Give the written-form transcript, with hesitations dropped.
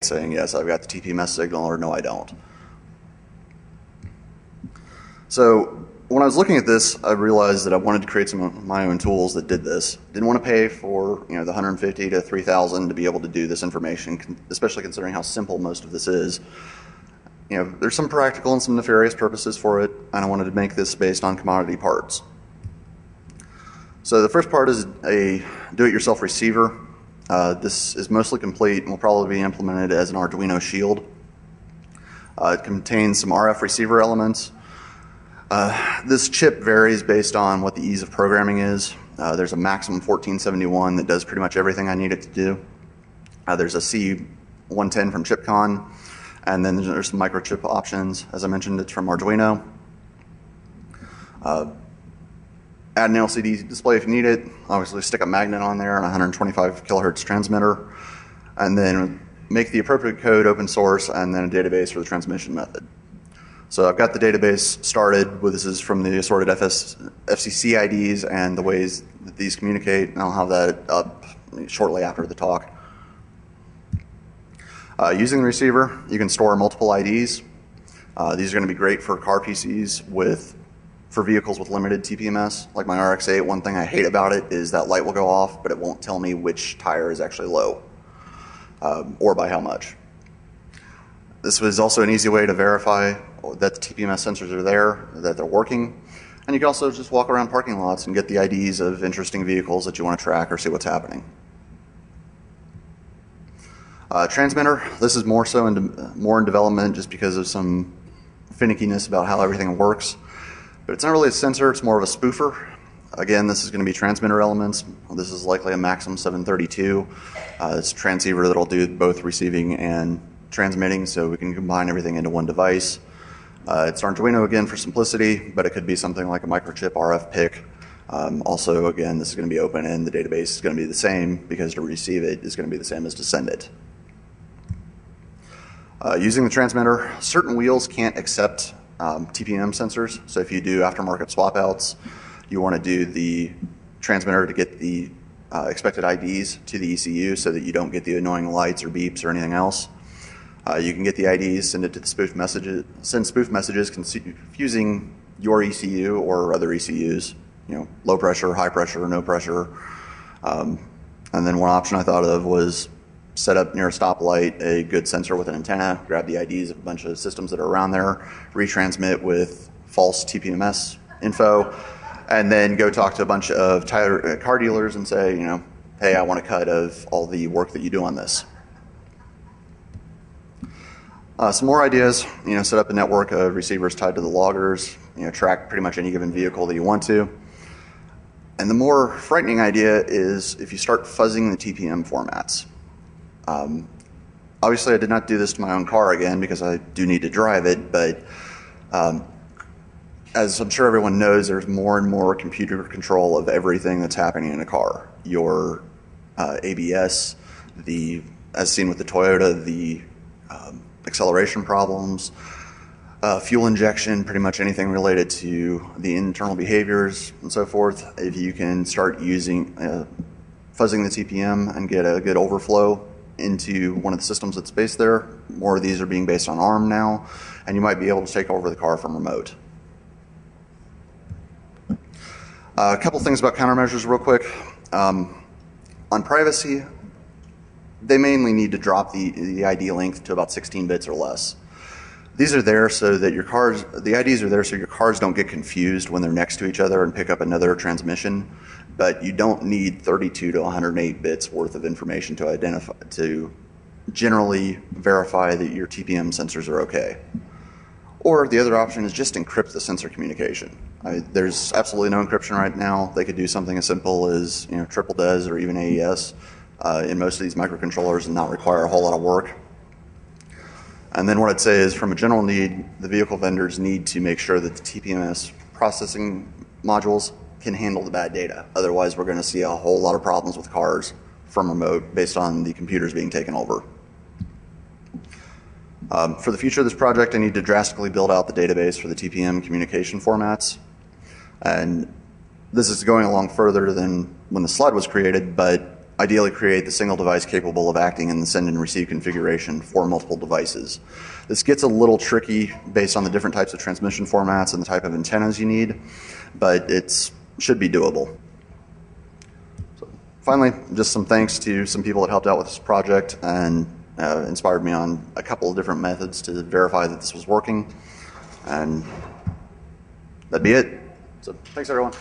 saying, yes, I've got the TPMS signal, or no, I don't. So when I was looking at this, I realized that I wanted to create some of my own tools that did this. Didn't want to pay for the 150 to 3,000 to be able to do this information, especially considering how simple most of this is. There's some practical and some nefarious purposes for it, and I wanted to make this based on commodity parts. So the first part is a do-it-yourself receiver. This is mostly complete and will probably be implemented as an Arduino shield. It contains some RF receiver elements. This chip varies based on what the ease of programming is. There's a maximum 1471 that does pretty much everything I need it to do. There's a C110 from ChipCon, and then there's some microchip options. As I mentioned, it's from Arduino. Add an LCD display if you need it. Obviously stick a magnet on there and a 125 kilohertz transmitter, and then make the appropriate code open source and then a database for the transmission method. So I've got the database started. This is from the assorted FCC IDs and the ways that these communicate, and I'll have that up shortly after the talk. Using the receiver, you can store multiple IDs. These are going to be great for car PCs for vehicles with limited TPMS, like my RX-8. One thing I hate about it is that light will go off, but it won't tell me which tire is actually low, or by how much. This was also an easy way to verify that the TPMS sensors are there, that they're working. And you can also just walk around parking lots and get the IDs of interesting vehicles that you want to track or see what's happening. Transmitter, this is more in development just because of some finickiness about how everything works. But it's not really a sensor, it's more of a spoofer. Again, this is going to be transmitter elements. This is likely a Maxim 732. It's a transceiver that'll do both receiving and transmitting, so we can combine everything into one device. It's Arduino again for simplicity, but it could be something like a microchip RF PIC. Also, again, this is going to be open and the database is going to be the same because to receive it is going to be the same as to send it. Using the transmitter, certain wheels can't accept TPM sensors, so if you do aftermarket swap outs, you want to do the transmitter to get the expected IDs to the ECU so that you don't get the annoying lights or beeps or anything else. You can get the IDs, send it to the spoof messages, send spoof messages confusing your ECU or other ECUs, low pressure, high pressure, no pressure. And then one option I thought of was set up near a stoplight a good sensor with an antenna, grab the IDs of a bunch of systems that are around there, retransmit with false TPMS info, and then go talk to a bunch of car dealers and say, hey, I want a cut of all the work that you do on this. Some more ideas, set up a network of receivers tied to the loggers, track pretty much any given vehicle that you want to. And the more frightening idea is if you start fuzzing the TPM formats. Obviously I did not do this to my own car again because I do need to drive it, but as I'm sure everyone knows, there's more and more computer control of everything that's happening in a car. Your ABS, as seen with the Toyota, the acceleration problems, fuel injection, pretty much anything related to the internal behaviors and so forth. If you can start using fuzzing the TPM and get a good overflow into one of the systems that's based there, more of these are being based on ARM now, and you might be able to take over the car from remote. A couple things about countermeasures real quick. On privacy, they mainly need to drop the ID length to about 16 bits or less. These are there so that the IDs are there so your cars don't get confused when they're next to each other and pick up another transmission, but you don't need 32 to 108 bits worth of information to generally verify that your TPM sensors are okay. Or the other option is just encrypt the sensor communication. There's absolutely no encryption right now. They could do something as simple as triple DES or even AES in most of these microcontrollers and not require a whole lot of work. And then what I'd say is, from a general need, the vehicle vendors need to make sure that the TPMS processing modules can handle the bad data. Otherwise, we're going to see a whole lot of problems with cars from remote based on the computers being taken over. For the future of this project, I need to drastically build out the database for the TPM communication formats. And this is going along further than when the slide was created, but ideally create the single device capable of acting in the send and receive configuration for multiple devices. This gets a little tricky based on the different types of transmission formats and the type of antennas you need, but it should be doable. So finally, just some thanks to some people that helped out with this project and inspired me on a couple of different methods to verify that this was working, and that'd be it. So thanks everyone.